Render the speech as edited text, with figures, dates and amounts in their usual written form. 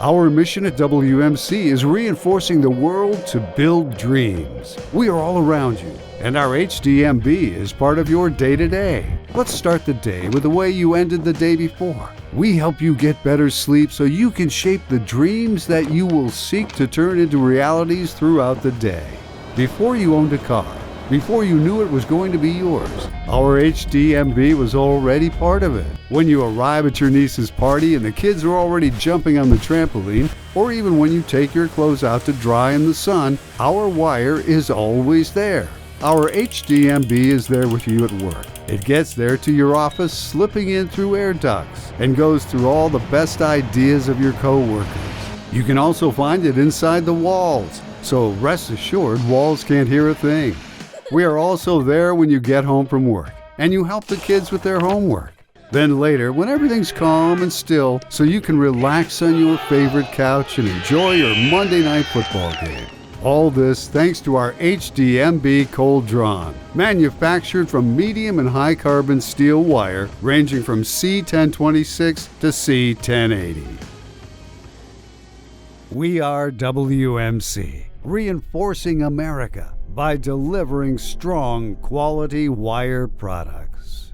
Our mission at WMC is reinforcing the world to build dreams. We are all around you, and our HDMB is part of your day-to-day. Let's start the day with the way you ended the day before. We help you get better sleep so you can shape the dreams that you will seek to turn into realities throughout the day. Before you owned a car, before you knew it was going to be yours, our HDMB was already part of it. When you arrive at your niece's party and the kids are already jumping on the trampoline, or even when you take your clothes out to dry in the sun, our wire is always there. Our HDMB is there with you at work. It gets there to your office, slipping in through air ducts, and goes through all the best ideas of your co-workers. You can also find it inside the walls, so rest assured walls can't hear a thing. We are also there when you get home from work, and you help the kids with their homework. Then later, when everything's calm and still, so you can relax on your favorite couch and enjoy your Monday night football game. All this thanks to our HDMB cold drawn, manufactured from medium and high carbon steel wire ranging from C1026 to C1080. We are WMC, reinforcing America by delivering strong quality wire products.